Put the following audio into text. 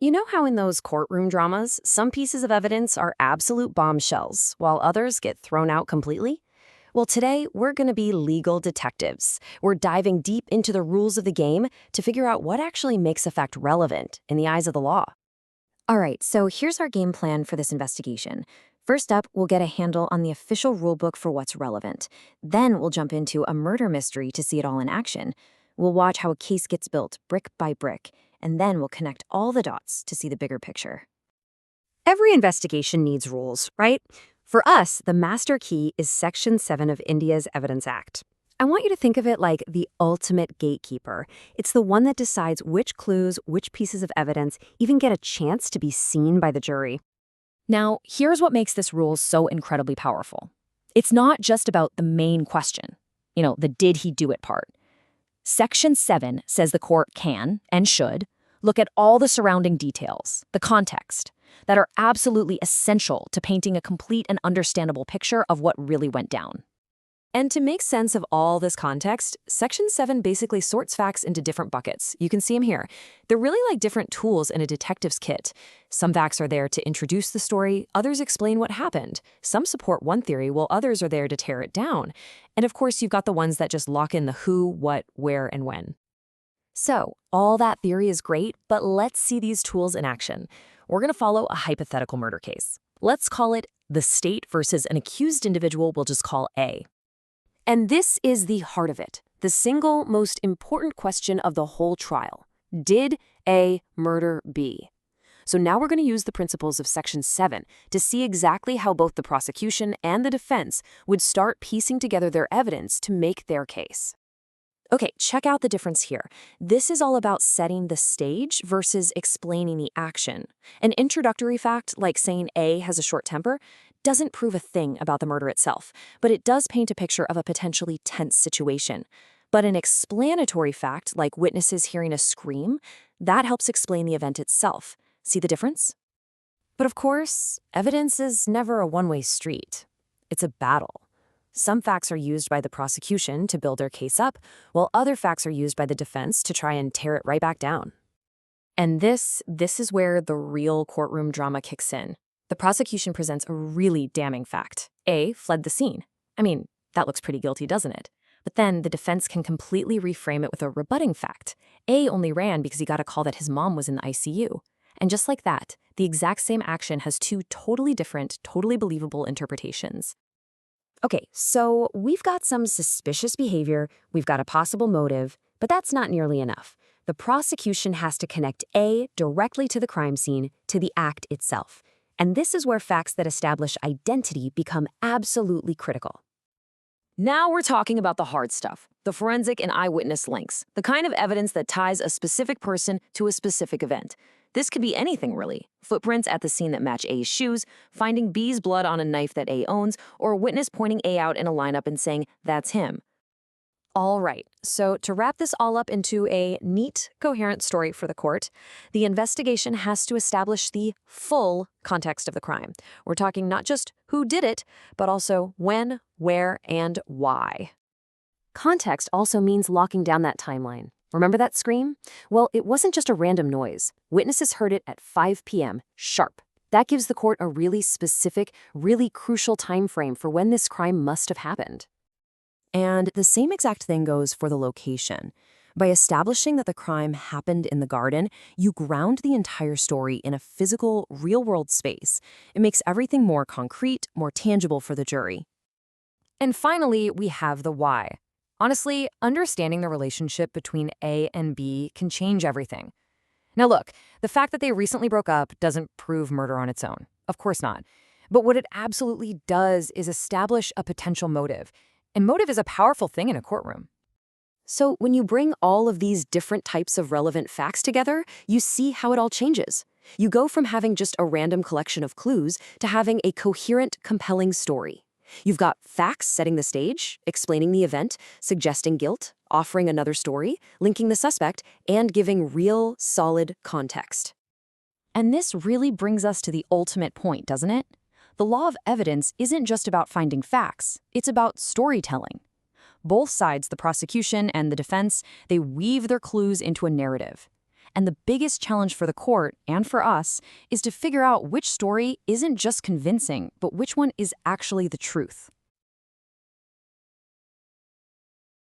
You know how in those courtroom dramas, some pieces of evidence are absolute bombshells, while others get thrown out completely? Well, today, we're going to be legal detectives. We're diving deep into the rules of the game to figure out what actually makes a fact relevant in the eyes of the law. All right, so here's our game plan for this investigation. First up, we'll get a handle on the official rulebook for what's relevant. Then we'll jump into a murder mystery to see it all in action. We'll watch how a case gets built brick by brick, and then we'll connect all the dots to see the bigger picture. Every investigation needs rules, right? For us, the master key is Section 7 of India's Evidence Act. I want you to think of it like the ultimate gatekeeper. It's the one that decides which clues, which pieces of evidence even get a chance to be seen by the jury. Now, here's what makes this rule so incredibly powerful. It's not just about the main question, the did he do it part. Section 7 says the court can, and should, look at all the surrounding details, the context, that are absolutely essential to painting a complete and understandable picture of what really went down. And to make sense of all this context, Section 7 basically sorts facts into different buckets. You can see them here. They're really like different tools in a detective's kit. Some facts are there to introduce the story, others explain what happened. Some support one theory, while others are there to tear it down. And of course, you've got the ones that just lock in the who, what, where, and when. So, all that theory is great, but let's see these tools in action. We're going to follow a hypothetical murder case. Let's call it the state versus an accused individual we'll just call A. And this is the heart of it, the single most important question of the whole trial. Did A murder B? So now we're going to use the principles of Section 7 to see exactly how both the prosecution and the defense would start piecing together their evidence to make their case. Okay, check out the difference here. This is all about setting the stage versus explaining the action. An introductory fact, like saying A has a short temper, doesn't prove a thing about the murder itself, but it does paint a picture of a potentially tense situation. But an explanatory fact, like witnesses hearing a scream, that helps explain the event itself. See the difference? But of course, evidence is never a one-way street. It's a battle. Some facts are used by the prosecution to build their case up, while other facts are used by the defense to try and tear it right back down. And this is where the real courtroom drama kicks in. The prosecution presents a really damning fact. A fled the scene. I mean, that looks pretty guilty, doesn't it? But then the defense can completely reframe it with a rebutting fact. A only ran because he got a call that his mom was in the ICU. And just like that, the exact same action has two totally different, totally believable interpretations. Okay, so we've got some suspicious behavior, we've got a possible motive, but that's not nearly enough. The prosecution has to connect A directly to the crime scene, to the act itself. And this is where facts that establish identity become absolutely critical. Now we're talking about the hard stuff, the forensic and eyewitness links, the kind of evidence that ties a specific person to a specific event. This could be anything, really. Footprints at the scene that match A's shoes, finding B's blood on a knife that A owns, or a witness pointing A out in a lineup and saying, "That's him." All right, so to wrap this all up into a neat, coherent story for the court, the investigation has to establish the full context of the crime. We're talking not just who did it, but also when, where, and why. Context also means locking down that timeline. Remember that scream? Well, it wasn't just a random noise. Witnesses heard it at 5 p.m. sharp. That gives the court a really specific, really crucial time frame for when this crime must have happened. And the same exact thing goes for the location. By establishing that the crime happened in the garden, you ground the entire story in a physical, real-world space. It makes everything more concrete, more tangible for the jury. And finally, we have the why. Honestly, understanding the relationship between A and B can change everything. Now look, the fact that they recently broke up doesn't prove murder on its own. Of course not. But what it absolutely does is establish a potential motive. And motive is a powerful thing in a courtroom. So when you bring all of these different types of relevant facts together, you see how it all changes. You go from having just a random collection of clues to having a coherent, compelling story. You've got facts setting the stage, explaining the event, suggesting guilt, offering another story, linking the suspect, and giving real, solid context. And this really brings us to the ultimate point, doesn't it? The law of evidence isn't just about finding facts, it's about storytelling. Both sides, the prosecution and the defense, they weave their clues into a narrative. And the biggest challenge for the court, and for us, is to figure out which story isn't just convincing, but which one is actually the truth.